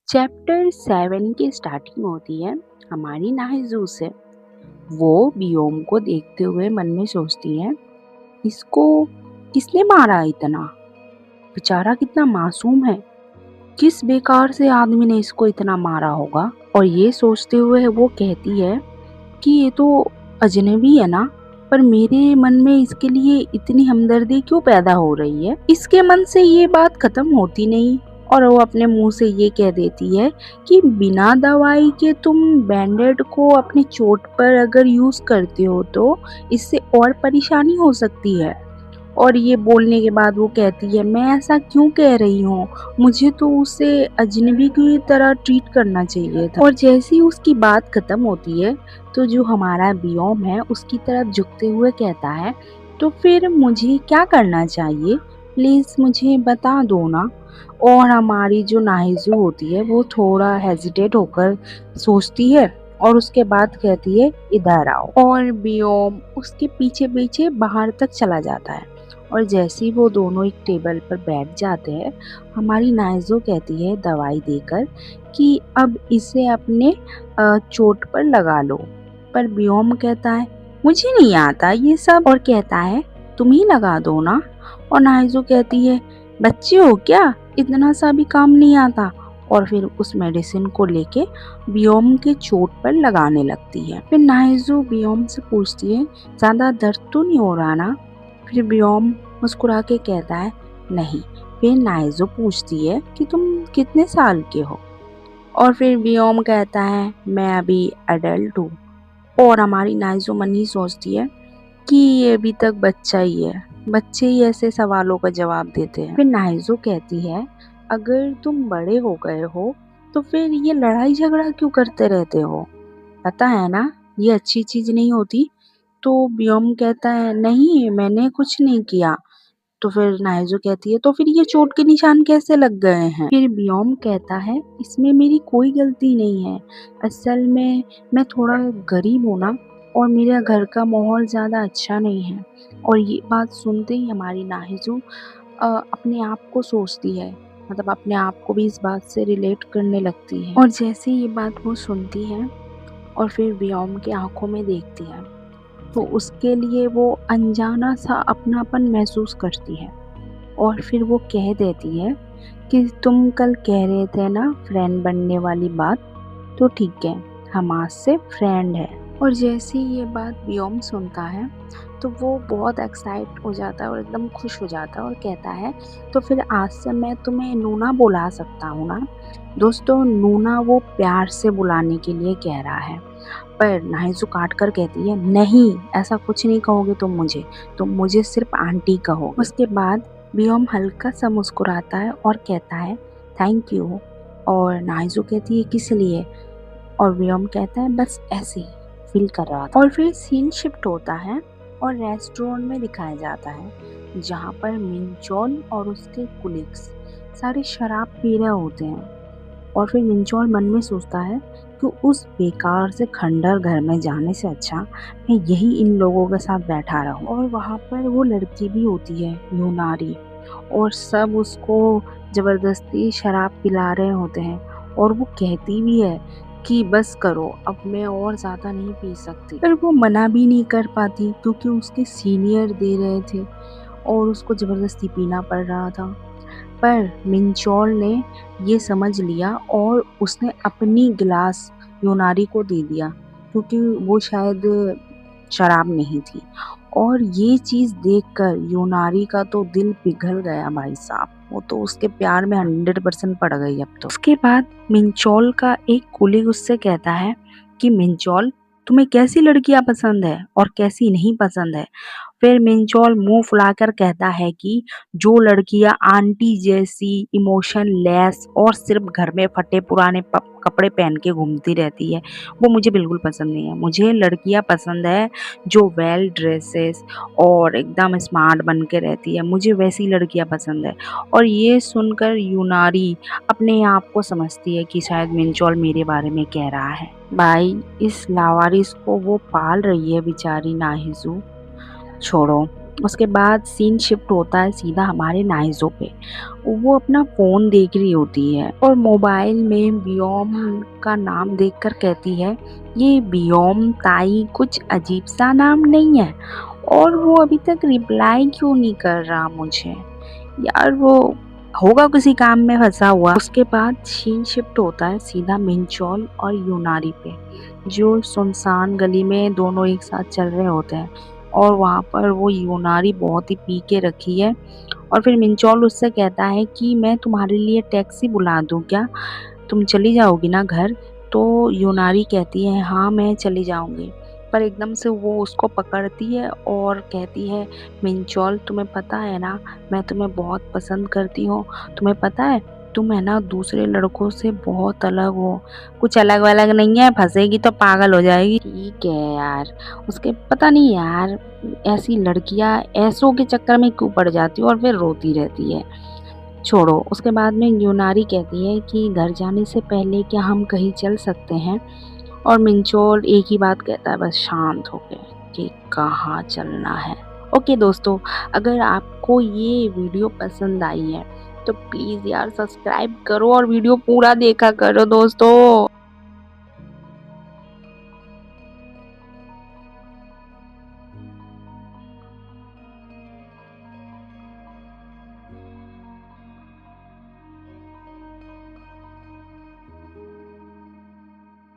Chapter 7 की starting होती है हमारी नाहिजू से। वो बियोम को देखते हुए मन में सोचती है, इसको किसने मारा इतना? बेचारा कितना मासूम है। किस बेकार से आदमी ने इसको इतना मारा होगा? और ये सोचते हुए वो कहती है कि ये तो अजनबी है ना, पर मेरे मन में इसके लिए इतनी हमदर्दी क्यों पैदा हो रही है? इसके मन से ये बात खत्म होती नहीं और वो अपने मुंह से ये कह देती है कि बिना दवाई के तुम बैंडेड को अपनी चोट पर अगर यूज करते हो तो इससे और परेशानी हो सकती है। और ये बोलने के बाद वो कहती है, मैं ऐसा क्यों कह रही हूँ, मुझे तो उसे अजनबी की तरह ट्रीट करना चाहिए था। और जैसे ही उसकी बात खत्म होती है तो जो हमारा बियोम है उसकी तरफ झुकते हुए कहता है, तो फिर मुझे क्या करना चाहिए, प्लीज मुझे बता दो ना। और हमारी जो नाहिजू होती है वो थोड़ा हेजिटेट होकर सोचती है और उसके बाद कहती है, इधर आओ। और बियोम उसके पीछे पीछे बाहर तक चला जाता है। और जैसे ही वो दोनों एक टेबल पर बैठ जाते हैं, हमारी नाइजो कहती है दवाई देकर कि अब इसे अपने चोट पर लगा लो। पर बियोम कहता है, मुझे नहीं आता ये सब, और कहता है तुम ही लगा दो ना। और नाइजो कहती है, बच्चे हो क्या, इतना सा भी काम नहीं आता। और फिर उस मेडिसिन को लेके बियोम के चोट पर लगाने लगती है। फिर नाइजो बियोम से पूछती है, ज्यादा दर्द तो नहीं हो रहा ना? फिर बियोम मुस्कुरा के कहता है, नहीं। फिर नाइजो पूछती है कि तुम कितने साल के हो? और फिर बियोम कहता है, मैं अभी अडल्ट हूँ। और हमारी नाइजो मन ही सोचती है कि ये अभी तक बच्चा ही है, बच्चे ही ऐसे सवालों का जवाब देते हैं। फिर नाइजो कहती है, अगर तुम बड़े हो गए हो तो फिर ये लड़ाई झगड़ा क्यों करते रहते हो? पता है ना, ये अच्छी चीज नहीं होती। तो बियोम कहता है, नहीं मैंने कुछ नहीं किया। तो फिर नाइजो कहती है, तो फिर ये चोट के निशान कैसे लग गए हैं? फिर बियोम कहता है, इसमें मेरी कोई गलती नहीं है। असल में मैं थोड़ा गरीब हूँ ना, और मेरे घर का माहौल ज्यादा अच्छा नहीं है। और ये बात सुनते ही हमारी नाहिजू अपने आप को सोचती है, मतलब अपने आप को भी इस बात से रिलेट करने लगती है। और जैसे ये बात वो सुनती है और फिर बियोम की आंखों में देखती है, तो उसके लिए वो अनजाना सा अपनापन महसूस करती है। और फिर वो कह देती है कि तुम कल कह रहे थे ना फ्रेंड बनने वाली बात, तो ठीक है, हम आज से फ्रेंड है। और जैसे ही ये बात बियोम सुनता है तो वो बहुत एक्साइट हो जाता है और एकदम खुश हो जाता है और कहता है, तो फिर आज से मैं तुम्हें नूना बुला सकता हूँ ना? दोस्तों, नूना वो प्यार से बुलाने के लिए कह रहा है। पर नाइजू काट कर कहती है, नहीं, ऐसा कुछ नहीं कहोगे तुम मुझे सिर्फ आंटी कहो। उसके बाद बियोम हल्का सा मुस्कुराता है और कहता है, थैंक यू। और नाइजू कहती है, किस लिए? और बियोम कहता है, बस ऐसे ही फील कर रहा था। और फिर सीन शिफ्ट होता है और रेस्टोरेंट में दिखाया जाता है, जहाँ पर मिंचोल और उसके कुलीग्स सारे शराब पी रहे होते हैं। और फिर मिंचोल मन में सोचता है कि उस बेकार से खंडर घर में जाने से अच्छा मैं यही इन लोगों के साथ बैठा रहूं। और वहाँ पर वो लड़की भी होती है, यूनारी, और सब उसको जबरदस्ती शराब पिला रहे होते हैं। और वो कहती भी है कि बस करो, अब मैं और ज्यादा नहीं पी सकती। पर वो मना भी नहीं कर पाती क्योंकि उसके सीनियर दे रहे थे और उसको जबरदस्ती पीना पड़ रहा था। पर मिंचोल ने ये समझ लिया और उसने अपनी गिलास यूनारी को दे दिया, क्योंकि वो शायद शराब नहीं थी। और ये चीज देखकर यूनारी का तो दिल पिघल गया भाई साहब, वो तो उसके प्यार में 100% पड़ गई अब तो। उसके बाद मिंचोल का एक कुलीग उससे कहता है कि मिंचोल, तुम्हें कैसी लड़कियां पसंद है और कैसी नहीं पसंद है? फिर मिंचोल मुंह फुलाकर कहता है कि जो लड़कियां आंटी जैसी इमोशन लेस और सिर्फ घर में फटे पुराने कपड़े पहन के घूमती रहती है, वो मुझे बिल्कुल पसंद नहीं है। मुझे लड़कियां पसंद है जो वेल ड्रेसेस और एकदम स्मार्ट बन के रहती है, मुझे वैसी लड़कियां पसंद है। और ये सुनकर यूनारी अपने आप को समझती है कि शायद मिंचोल मेरे बारे में कह रहा है। भाई, इस लावारिस को वो पाल रही है बेचारी नाहिजू। छोड़ो, उसके बाद सीन शिफ्ट होता है सीधा हमारे नाइजो पे। वो अपना फ़ोन देख रही होती है और मोबाइल में बियोम का नाम देखकर कहती है, ये बियोम ताई कुछ अजीब सा नाम नहीं है? और वो अभी तक रिप्लाई क्यों नहीं कर रहा मुझे? यार वो होगा किसी काम में फंसा हुआ। उसके बाद सीन शिफ्ट होता है सीधा मिंचोल और यूनारी पे, जो सुनसान गली में दोनों एक साथ चल रहे होते हैं और वहाँ पर वो यूनारी बहुत ही पी के रखी है। और फिर मिंचोल उससे कहता है कि मैं तुम्हारे लिए टैक्सी बुला दूँ क्या? तुम चली जाओगी ना घर? तो यूनारी कहती है हाँ मैं चली जाऊँगी। पर एकदम से वो उसको पकड़ती है और कहती है, मिंचोल तुम्हें पता है ना मैं तुम्हें बहुत पसंद करती हूँ। तुम्हें पता है तुम है ना दूसरे लड़कों से बहुत अलग हो। कुछ अलग वलग नहीं है, फंसेगी तो पागल हो जाएगी। ठीक है यार। उसके पता नहीं यार ऐसी लड़कियां ऐसों के चक्कर में क्यों पड़ जाती है और फिर रोती रहती है। छोड़ो। उसके बाद में यूनारी कहती है कि घर जाने से पहले क्या हम कहीं चल सकते हैं? और मिंचोल एक ही बात कहता है बस शांत होके कि कहाँ चलना है। ओके दोस्तों, अगर आपको ये वीडियो पसंद आई है तो प्लीज़ यार सब्सक्राइब करो और वीडियो पूरा देखा करो दोस्तों।